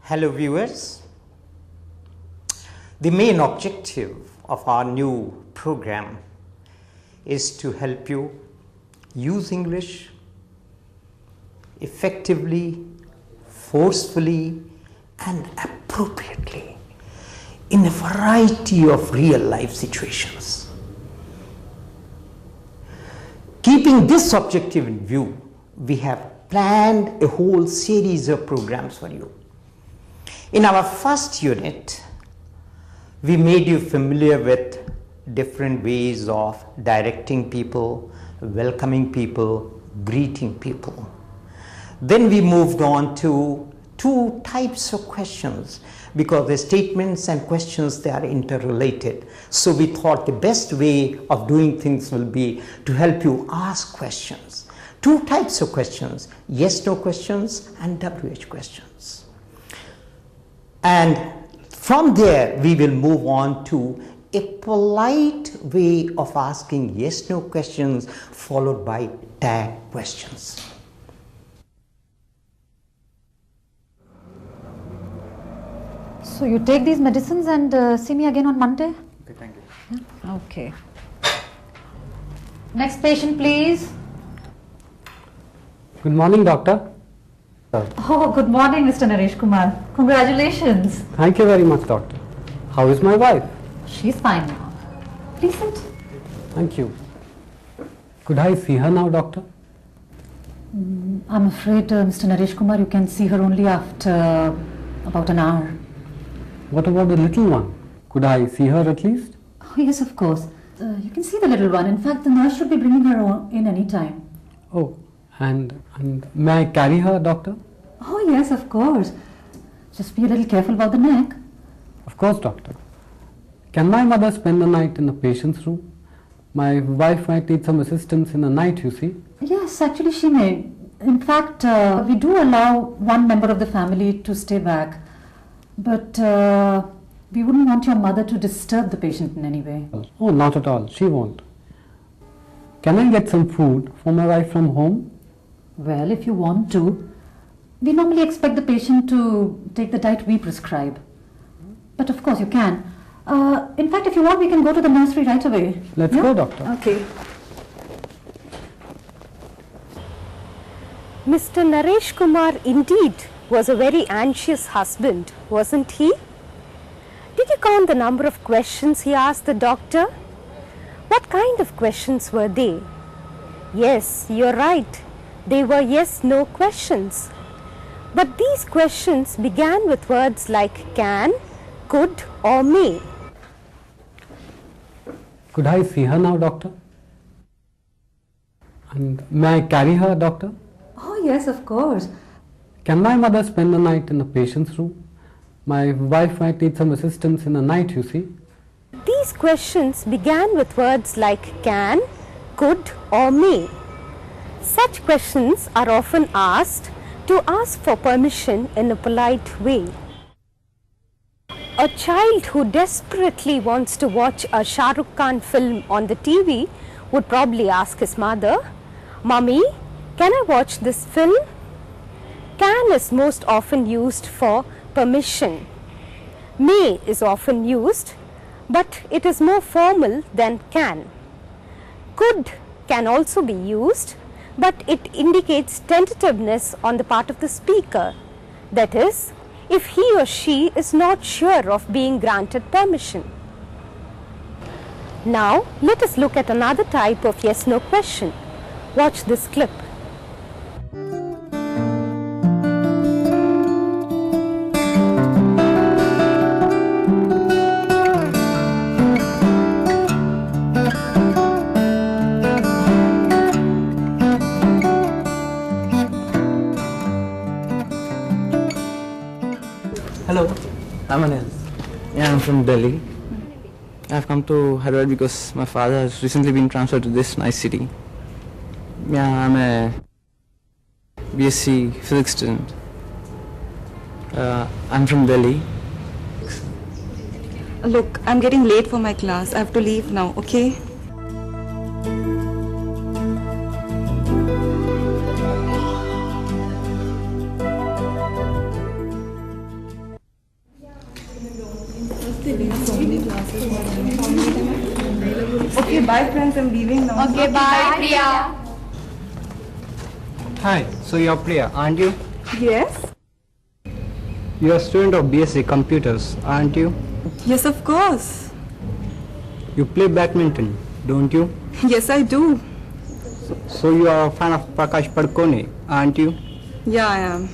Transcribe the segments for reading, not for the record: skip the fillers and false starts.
Hello viewers, the main objective of our new program is to help you use English effectively, forcefully and appropriately in a variety of real life situations. Keeping this objective in view, we have planned a whole series of programs for you. In our first unit, we made you familiar with different ways of directing people, welcoming people, greeting people. Then we moved on to two types of questions because the statements and questions, they are interrelated. So we thought the best way of doing things will be to help you ask questions. Two types of questions, yes/no questions and WH questions. And from there, we will move on to a polite way of asking yes/no questions followed by tag questions. So you take these medicines and see me again on Monday? Okay, thank you. Yeah? Okay. Next patient, please. Good morning, doctor. Oh, good morning, Mr. Naresh Kumar. Congratulations. Thank you very much, doctor. How is my wife? She's fine now. Please sit. Thank you. Could I see her now, doctor? I'm afraid, Mr. Naresh Kumar, you can see her only after about an hour. What about the little one? Could I see her at least? Oh, yes, of course. You can see the little one. In fact, the nurse should be bringing her in any time. Oh, and may I carry her, doctor? Oh, yes, of course. Just be a little careful about the neck. Of course, doctor. Can my mother spend the night in the patient's room? My wife might need some assistance in the night, you see. Yes, actually she may. In fact, we do allow one member of the family to stay back. But we wouldn't want your mother to disturb the patient in any way. Oh, not at all. She won't. Can I get some food for my wife from home? Well, if you want to. We normally expect the patient to take the diet we prescribe. But of course you can. In fact, if you want, we can go to the nursery right away. Let's go, doctor. Okay. Mr. Naresh Kumar indeed was a very anxious husband, wasn't he? Did you count the number of questions he asked the doctor? What kind of questions were they? Yes, you're right. They were yes/no questions. But these questions began with words like can, could or may. Could I see her now, doctor? And may I carry her, doctor? Oh, yes, of course. Can my mother spend the night in the patient's room? My wife might need some assistance in the night, you see. These questions began with words like can, could or may. Such questions are often asked to ask for permission in a polite way. A child who desperately wants to watch a Shah Rukh Khan film on the TV would probably ask his mother, "Mummy, can I watch this film?" Can is most often used for permission. May is often used, but it is more formal than can. Could can also be used, but it indicates tentativeness on the part of the speaker. That is, if he or she is not sure of being granted permission. Now, let us look at another type of yes/no question. Watch this clip. Hello, I'm Anil. Yeah, I'm from Delhi. I've come to Hyderabad because my father has recently been transferred to this nice city. Yeah, I'm a BSc physics student. I'm from Delhi. Look, I'm getting late for my class. I have to leave now, okay? Okay, bye friends, I'm leaving now. Okay, bye, Priya. Hi, so you're Priya, aren't you? Yes? You're a student of BSc Computers, aren't you? Yes, of course. You play badminton, don't you? Yes, I do. So you are a fan of Prakash Padukone, aren't you? Yeah, I am.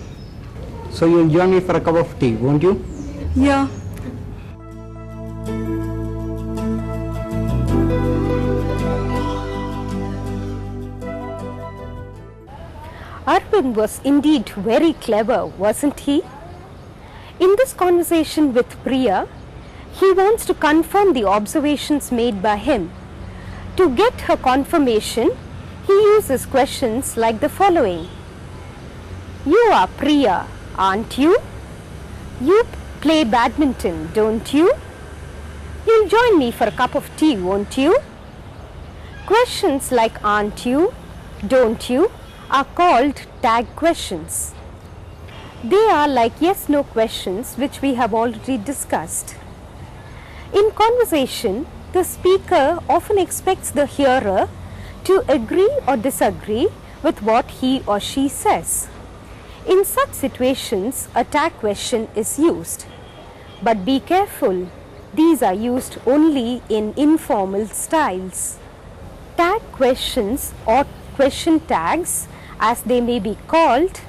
So you'll join me for a cup of tea, won't you? Yeah. Arvind was indeed very clever, wasn't he? In this conversation with Priya, he wants to confirm the observations made by him. To get her confirmation, he uses questions like the following. You are Priya, aren't you? You play badminton, don't you? You'll join me for a cup of tea, won't you? Questions like aren't you, don't you are called tag questions. They are like yes-no questions which we have already discussed. In conversation, the speaker often expects the hearer to agree or disagree with what he or she says. In such situations, a tag question is used. But be careful, these are used only in informal styles. Tag questions or question tags, as they may be called,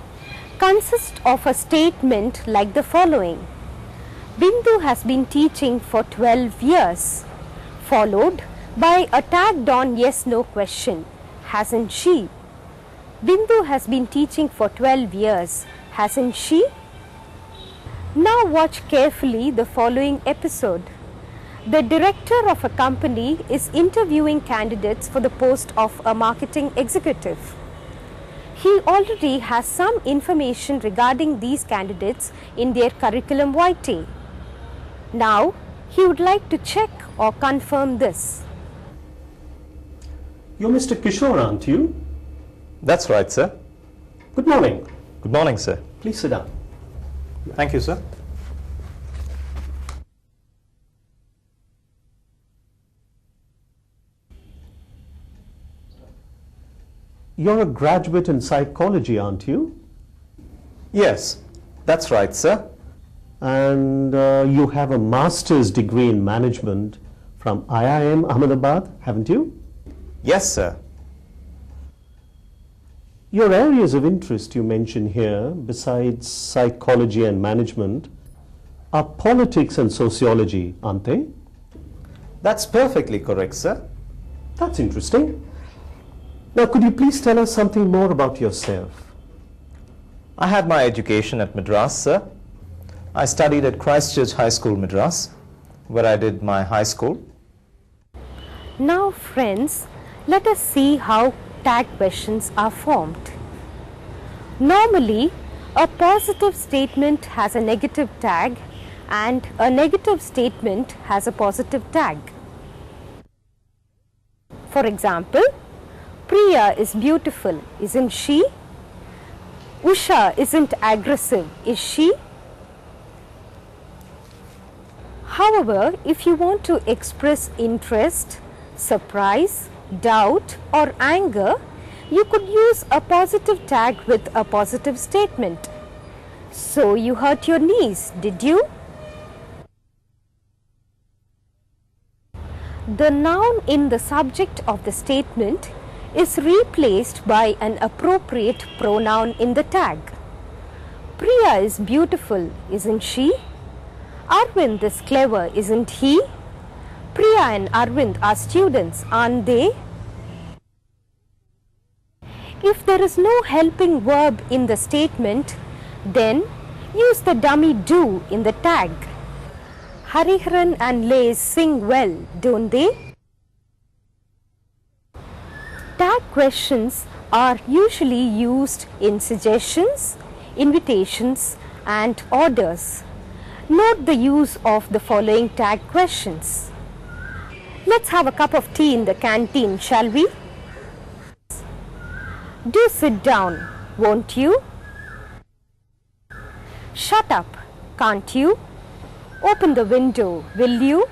consist of a statement like the following. Bindu has been teaching for 12 years, followed by a tagged on yes-no question, hasn't she? Bindu has been teaching for 12 years, hasn't she? Now watch carefully the following episode. The director of a company is interviewing candidates for the post of a marketing executive. He already has some information regarding these candidates in their curriculum vitae. Now, he would like to check or confirm this. You're Mr. Kishore, aren't you? That's right, sir. Good morning. Good morning, sir. Please sit down. Thank you, sir. You're a graduate in psychology, aren't you? Yes, that's right, sir. And you have a master's degree in management from IIM Ahmedabad, haven't you? Yes, sir. Your areas of interest you mention here, besides psychology and management, are politics and sociology, aren't they? That's perfectly correct, sir. That's interesting. Now, could you please tell us something more about yourself? I had my education at Madras, sir. I studied at Christ Church High School, Madras, where I did my high school. Now friends, let us see how tag questions are formed. Normally, a positive statement has a negative tag and a negative statement has a positive tag. For example, Priya is beautiful, isn't she? Usha isn't aggressive, is she? However, if you want to express interest, surprise, doubt or anger, you could use a positive tag with a positive statement. So you hurt your knees, did you? The noun in the subject of the statement is replaced by an appropriate pronoun in the tag. Priya is beautiful, isn't she? Arvind is clever, isn't he? Priya and Arvind are students, aren't they? If there is no helping verb in the statement, then use the dummy do in the tag. Hariharan and Lays sing well, don't they? Tag questions are usually used in suggestions, invitations and orders. Note the use of the following tag questions. Let's have a cup of tea in the canteen, shall we? Do sit down, won't you? Shut up, can't you? Open the window, will you?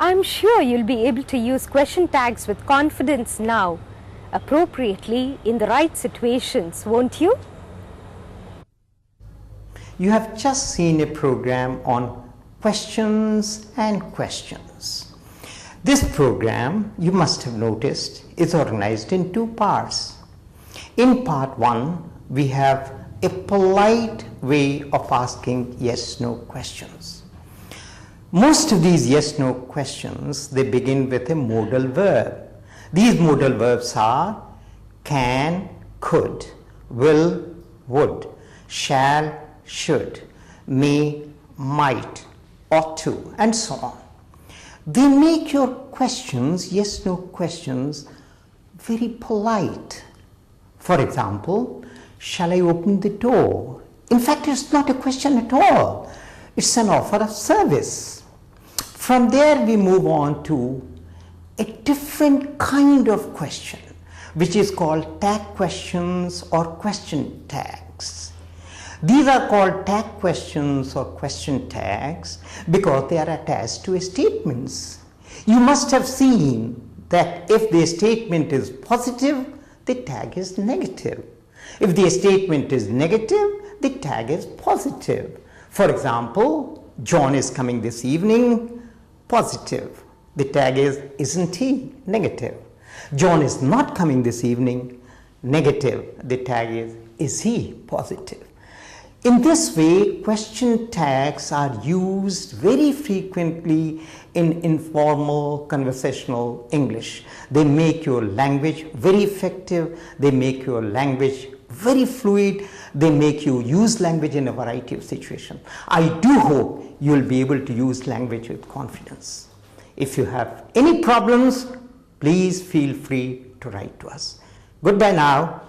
I'm sure you'll be able to use question tags with confidence now, appropriately in the right situations, won't you? You have just seen a program on questions and questions. This program, you must have noticed, is organized in two parts. In part one, we have a polite way of asking yes-no questions. Most of these yes-no questions, they begin with a modal verb. These modal verbs are can, could, will, would, shall, should, may, might, ought to, and so on. They make your questions, yes-no questions, very polite. For example, shall I open the door? In fact, it's not a question at all. It's an offer of service. From there, we move on to a different kind of question, which is called tag questions or question tags. These are called tag questions or question tags because they are attached to statements. You must have seen that if the statement is positive, the tag is negative. If the statement is negative, the tag is positive. For example, John is coming this evening, positive. The tag is, isn't he? Negative. John is not coming this evening, negative. The tag is he? Positive. In this way, question tags are used very frequently in informal conversational English. They make your language very effective. They make your language very fluid. They make you use language in a variety of situations. I do hope you will be able to use language with confidence. If you have any problems, please feel free to write to us. Goodbye now.